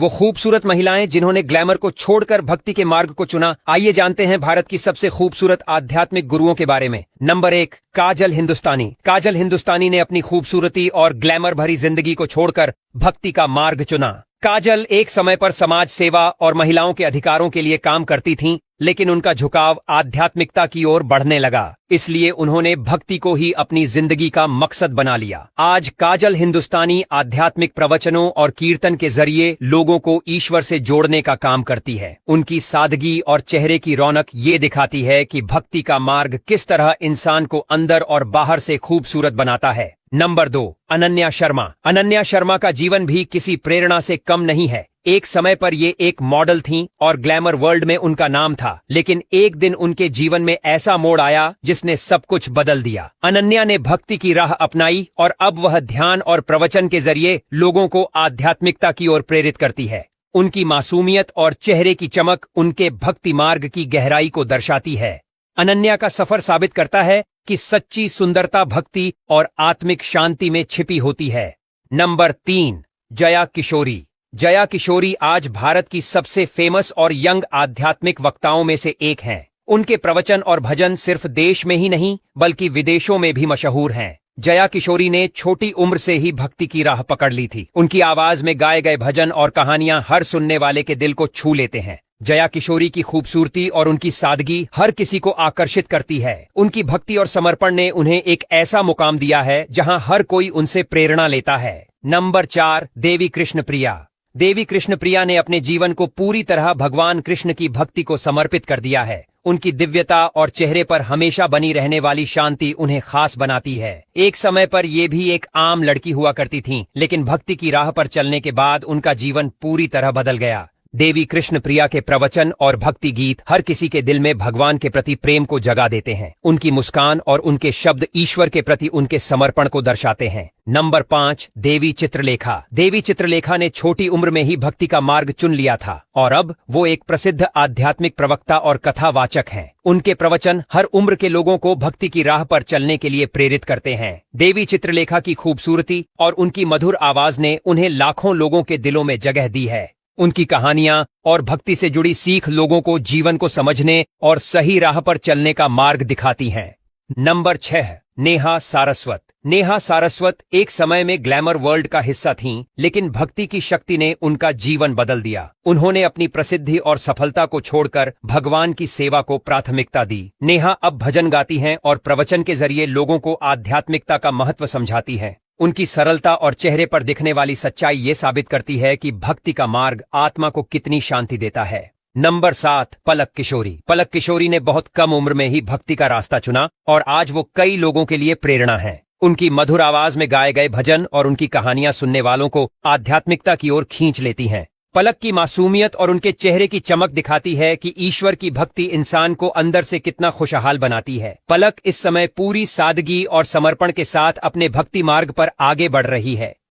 वो खूबसूरत महिलाएं जिन्होंने ग्लैमर को छोड़कर भक्ति के मार्ग को चुना। आइए जानते हैं भारत की सबसे खूबसूरत आध्यात्मिक गुरुओं के बारे में। नंबर 1, काजल हिंदुस्तानी। काजल हिंदुस्तानी ने अपनी खूबसूरती और ग्लैमर भरी जिंदगी को छोड़कर भक्ति का मार्ग चुना। काजल एक समय पर समाज सेवा और महिलाओं के अधिकारों के लिए काम करती थीं, लेकिन उनका झुकाव आध्यात्मिकता की ओर बढ़ने लगा। इसलिए उन्होंने भक्ति को ही अपनी जिंदगी का मकसद बना लिया। आज काजल हिंदुस्तानी आध्यात्मिक प्रवचनों और कीर्तन के जरिए लोगों को ईश्वर से जोड़ने का काम करती है। उनकी सादगी और चेहरे की रौनक ये दिखाती है कि भक्ति का मार्ग किस तरह इंसान को अंदर और बाहर से खूबसूरत बनाता है। नंबर 2, अनन्या शर्मा। अनन्या शर्मा का जीवन भी किसी प्रेरणा से कम नहीं है। एक समय पर ये एक मॉडल थीं और ग्लैमर वर्ल्ड में उनका नाम था, लेकिन एक दिन उनके जीवन में ऐसा मोड़ आया जिसने सब कुछ बदल दिया। अनन्या ने भक्ति की राह अपनाई और अब वह ध्यान और प्रवचन के जरिए लोगों को आध्यात्मिकता की ओर प्रेरित करती है। उनकी मासूमियत और चेहरे की चमक उनके भक्ति मार्ग की गहराई को दर्शाती है। अनन्या का सफर साबित करता है कि सच्ची सुंदरता भक्ति और आत्मिक शांति में छिपी होती है। नंबर 3, जया किशोरी। जया किशोरी आज भारत की सबसे फेमस और यंग आध्यात्मिक वक्ताओं में से एक हैं। उनके प्रवचन और भजन सिर्फ देश में ही नहीं बल्कि विदेशों में भी मशहूर हैं। जया किशोरी ने छोटी उम्र से ही भक्ति की राह पकड़ ली थी। उनकी आवाज में गाए गए भजन और कहानियां हर सुनने वाले के दिल को छू लेते हैं। जया किशोरी की खूबसूरती और उनकी सादगी हर किसी को आकर्षित करती है। उनकी भक्ति और समर्पण ने उन्हें एक ऐसा मुकाम दिया है जहां हर कोई उनसे प्रेरणा लेता है। नंबर 4, देवी कृष्ण प्रिया। देवी कृष्ण प्रिया ने अपने जीवन को पूरी तरह भगवान कृष्ण की भक्ति को समर्पित कर दिया है। उनकी दिव्यता और चेहरे पर हमेशा बनी रहने वाली शांति उन्हें खास बनाती है। एक समय पर ये भी एक आम लड़की हुआ करती थीं, लेकिन भक्ति की राह पर चलने के बाद उनका जीवन पूरी तरह बदल गया। देवी कृष्ण प्रिया के प्रवचन और भक्ति गीत हर किसी के दिल में भगवान के प्रति प्रेम को जगा देते हैं। उनकी मुस्कान और उनके शब्द ईश्वर के प्रति उनके समर्पण को दर्शाते हैं। नंबर 5, देवी चित्रलेखा। देवी चित्रलेखा ने छोटी उम्र में ही भक्ति का मार्ग चुन लिया था और अब वो एक प्रसिद्ध आध्यात्मिक प्रवक्ता और कथावाचक हैं। उनके प्रवचन हर उम्र के लोगों को भक्ति की राह पर चलने के लिए प्रेरित करते हैं। देवी चित्रलेखा की खूबसूरती और उनकी मधुर आवाज ने उन्हें लाखों लोगों के दिलों में जगह दी है। उनकी कहानियां और भक्ति से जुड़ी सीख लोगों को जीवन को समझने और सही राह पर चलने का मार्ग दिखाती हैं। नंबर 6, नेहा सारस्वत। नेहा सारस्वत एक समय में ग्लैमर वर्ल्ड का हिस्सा थीं, लेकिन भक्ति की शक्ति ने उनका जीवन बदल दिया। उन्होंने अपनी प्रसिद्धि और सफलता को छोड़कर भगवान की सेवा को प्राथमिकता दी। नेहा अब भजन गाती हैं और प्रवचन के जरिए लोगों को आध्यात्मिकता का महत्व समझाती हैं। उनकी सरलता और चेहरे पर दिखने वाली सच्चाई ये साबित करती है कि भक्ति का मार्ग आत्मा को कितनी शांति देता है। नंबर 7, पलक किशोरी। पलक किशोरी ने बहुत कम उम्र में ही भक्ति का रास्ता चुना और आज वो कई लोगों के लिए प्रेरणा है। उनकी मधुर आवाज में गाए गए भजन और उनकी कहानियां सुनने वालों को आध्यात्मिकता की ओर खींच लेती हैं। पलक की मासूमियत और उनके चेहरे की चमक दिखाती है कि ईश्वर की भक्ति इंसान को अंदर से कितना खुशहाल बनाती है। पलक इस समय पूरी सादगी और समर्पण के साथ अपने भक्ति मार्ग पर आगे बढ़ रही है।